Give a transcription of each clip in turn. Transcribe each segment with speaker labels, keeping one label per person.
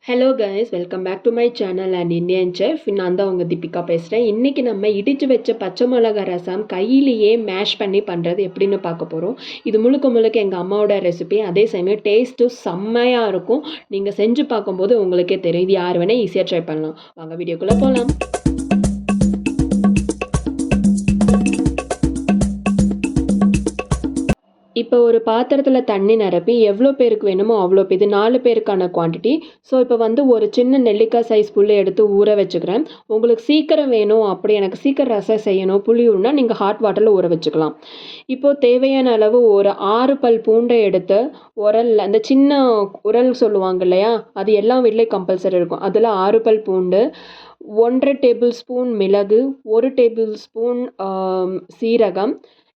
Speaker 1: Hello guys, welcome back to my channel and Indian chef. நான் தான் உங்கள் தீபிகா பேசுகிறேன். இன்றைக்கி நம்ம இடித்து வச்ச பச்சை மிளகா ரசம் கையிலேயே மேஷ் பண்ணி பண்ணுறது எப்படின்னு பார்க்க போகிறோம். இது முழுக்க முழுக்க எங்கள் அம்மாவோட ரெசிபி. அதே சமயம் டேஸ்ட்டும் செம்மையாக இருக்கும். நீங்கள் செஞ்சு பார்க்கும்போது உங்களுக்கே தெரியும். இது யார் வேணால் ஈஸியாக ட்ரை பண்ணலாம். வாங்க வீடியோக்குள்ளே போகலாம். இப்போ ஒரு பாத்திரத்தில் தண்ணி நிரப்பி எவ்வளோ பேருக்கு வேணுமோ அவ்வளோ இது 4 பேருக்கான குவான்டிட்டி. ஸோ இப்போ ஒரு சின்ன நெல்லிக்காய் சைஸ் புளி எடுத்து ஊற வச்சுக்கிறேன். உங்களுக்கு சீக்கிரம் வேணும், அப்படி எனக்கு சீக்கிரம் ரசம் செய்யணும், புளி ஊறினா நீங்கள் ஹாட் வாட்டரில் ஊற வச்சுக்கலாம். இப்போது தேவையான அளவு ஒரு 6 பல் பூண்டை எடுத்து உரலில், அந்த சின்ன உரல் சொல்லுவாங்க இல்லையா, அது எல்லா வீட்லேயும் கம்பல்சரி இருக்கும். அதில் 6 பல் பூண்டு, 1.5 டேபிள் ஸ்பூன் மிளகு, 1 டேபிள் ஸ்பூன் சீரகம்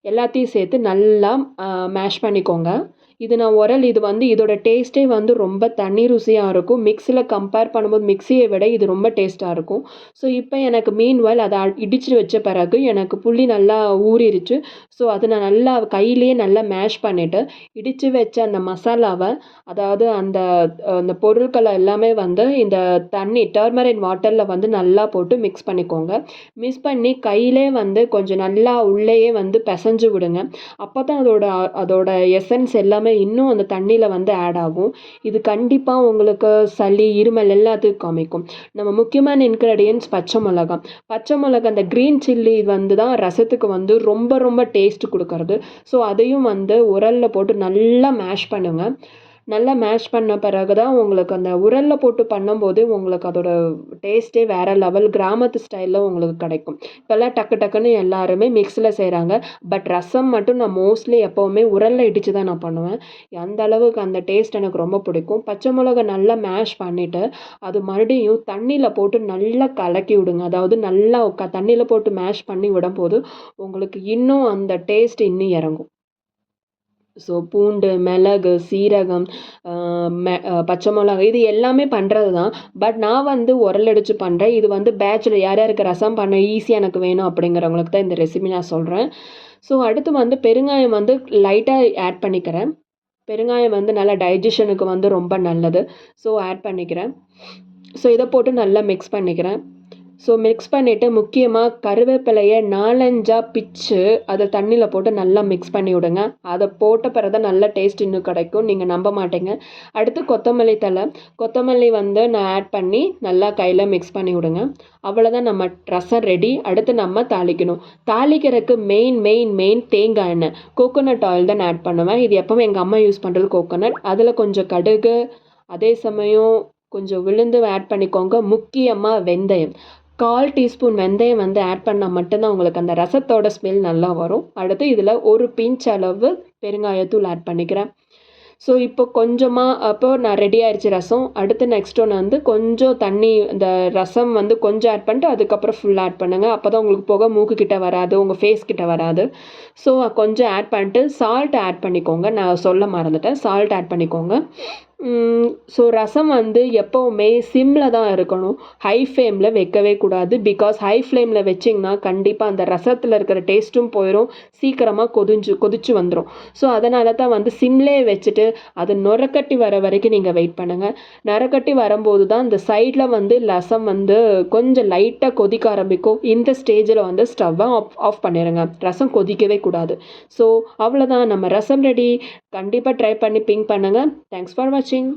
Speaker 1: எல்லாத்தையும் சேர்த்து நல்லா மேஷ் பண்ணிக்கோங்க. இது இதோட டேஸ்ட்டே ரொம்ப தனி ருசியாக இருக்கும். மிக்ஸியில் கம்பேர் பண்ணும்போது மிக்ஸியை விட இது ரொம்ப டேஸ்ட்டாக இருக்கும். ஸோ இப்போ எனக்கு மீன்வைல் அதை இடித்து வச்ச பிறகு எனக்கு புளி நல்லா ஊறிடுச்சு. ஸோ அதை நான் நல்லா கையிலேயே நல்லா மேஷ் பண்ணிவிட்டு இடித்து வச்ச அந்த மசாலாவை, அதாவது அந்த பொருட்களை எல்லாமே இந்த தண்ணி டர்மரின் வாட்டரில் நல்லா போட்டு மிக்ஸ் பண்ணிக்கோங்க. மிக்ஸ் பண்ணி கையிலே கொஞ்சம் நல்லா உள்ளேயே பிசைஞ்சு விடுங்க. அப்போ தான் அதோட எசன்ஸ் எல்லாமே இன்னும் அந்த தண்ணியில் ஆட் ஆகும். இது கண்டிப்பாக உங்களுக்கு சளி, இருமல் எல்லாத்துக்கும் காமிக்கும். நம்ம முக்கியமான இன்க்ரீடியன்ஸ் பச்சை மிளகா, அந்த க்ரீன் சில்லி தான் ரசத்துக்கு ரொம்ப ரொம்ப டேஸ்ட் கொடுக்கறது. ஸோ அதையும் உரலில் போட்டு நல்லா மேஷ் பண்ணுங்கள். நல்லா மேஷ் பண்ண பிறகு தான் உங்களுக்கு அந்த உரலில் போட்டு பண்ணும்போது உங்களுக்கு அதோட டேஸ்ட்டே வேறு லெவல், கிராமத்து ஸ்டைலில் உங்களுக்கு கிடைக்கும். இப்போல்லாம் டக்கு டக்குன்னு எல்லாருமே மிக்ஸில் செய்கிறாங்க. பட் ரசம் மட்டும் நான் மோஸ்ட்லி எப்போவுமே உரலில் இடித்து தான் நான் பண்ணுவேன். அந்த அளவுக்கு அந்த டேஸ்ட் எனக்கு ரொம்ப பிடிக்கும். பச்சை மிளகா நல்லா மேஷ் பண்ணிவிட்டு அது மறுபடியும் தண்ணியில் போட்டு நல்லா கலக்கி விடுங்க. அதாவது நல்லா தண்ணியில் போட்டு மேஷ் பண்ணி விடும்போது உங்களுக்கு இன்னும் அந்த டேஸ்ட் இன்னும் இறங்கும். ஸோ பூண்டு, மிளகு, சீரகம், பச்சை மிளகா இது எல்லாமே பண்ணுறது தான். பட் நான் உரல் அடித்து பண்ணுறேன். இது பேச்சுலர் யார் யாருக்கு ரசம் பண்ண ஈஸியாக எனக்கு வேணும் அப்படிங்கிறவங்களுக்கு தான் இந்த ரெசிபி நான் சொல்கிறேன். ஸோ அடுத்து பெருங்காயம் லைட்டாக ஆட் பண்ணிக்கிறேன். பெருங்காயம் நல்லா டைஜஷனுக்கு ரொம்ப நல்லது. ஸோ ஆட் பண்ணிக்கிறேன். ஸோ இதை போட்டு நல்லா மிக்ஸ் பண்ணிக்கிறேன். ஸோ மிக்ஸ் பண்ணிவிட்டு முக்கியமாக கருவேப்பிலையை 4-5 பிச்சு அதை தண்ணியில் போட்டு நல்லா மிக்ஸ் பண்ணி விடுங்க. அதை போட்ட பிறகு தான் நல்ல டேஸ்ட் இன்னும் கிடைக்கும். நீங்கள் நம்ப மாட்டீங்க. அடுத்து கொத்தமல்லி தழை, கொத்தமல்லி நான் ஆட் பண்ணி நல்லா கையில் மிக்ஸ் பண்ணி விடுங்க. அவ்வளோதான், நம்ம ரசம் ரெடி. அடுத்து நம்ம தாளிக்கணும். தாளிக்கிறதுக்கு மெயின் தேங்காய் எண்ணெய், கோகோனட் ஆயில் தான் ஆட் பண்ணுவேன். இது எப்போவும் எங்கள் அம்மா யூஸ் பண்ணுறது கோகோனட். அதில் கொஞ்சம் கடுகு, அதே சமயம் கொஞ்சம் விழுந்து ஆட் பண்ணிக்கோங்க. முக்கியமாக வெந்தயம், 1/4 டீஸ்பூன் வெந்தயம் ஆட் பண்ணால் மட்டும்தான் உங்களுக்கு அந்த ரசத்தோட ஸ்மெல் நல்லா வரும். அடுத்து இதில் ஒரு பிஞ்ச் அளவு பெருங்காயத்தூள் ஆட் பண்ணிக்கிறேன். ஸோ இப்போ அப்போ நான் ரெடி ஆயிடுச்சு ரசம். அடுத்து நெக்ஸ்ட் ஒன்று கொஞ்சம் தண்ணி, இந்த ரசம் கொஞ்சம் ஆட் பண்ணிட்டு அதுக்கப்புறம் ஃபுல் ஆட் பண்ணுங்கள். அப்போ தான் உங்களுக்கு புகை மூக்குக்கிட்ட வராது, உங்கள் ஃபேஸ் கிட்ட வராது. ஸோ கொஞ்சம் ஆட் பண்ணிட்டு சால்ட் ஆட் பண்ணிக்கோங்க. நான் சொல்ல மறந்துட்டேன், சால்ட் ஆட் பண்ணிக்கோங்க. ஸோ ரசம் எப்போவுமே சிம்மில் தான் இருக்கணும். ஹை ஃப்ளேமில் வைக்கவே கூடாது. பிகாஸ் ஹை ஃப்ளேமில் வச்சிங்கன்னா கண்டிப்பாக அந்த ரசத்தில் இருக்கிற டேஸ்ட்டும் போயிடும், சீக்கிரமாக கொதிச்சு வந்துடும். ஸோ அதனால தான் சிம்லேயே வச்சுட்டு அது நுரக்கட்டி வர வரைக்கும் நீங்கள் வெயிட் பண்ணுங்கள். நுரக்கட்டி வரும்போது தான் இந்த சைடில் ரசம் கொஞ்சம் லைட்டாக கொதிக்க ஆரம்பிக்கும். இந்த ஸ்டேஜில் ஸ்டவ்வை ஆஃப் பண்ணிடுங்க. ரசம் கொதிக்கவே கூடாது. ஸோ அவ்வளோதான், நம்ம ரசம் ரெடி. கண்டிப்பாக ட்ரை பண்ணி பிங்க் பண்ணுங்கள். தேங்க்ஸ் ஃபார் வாட்சிங்.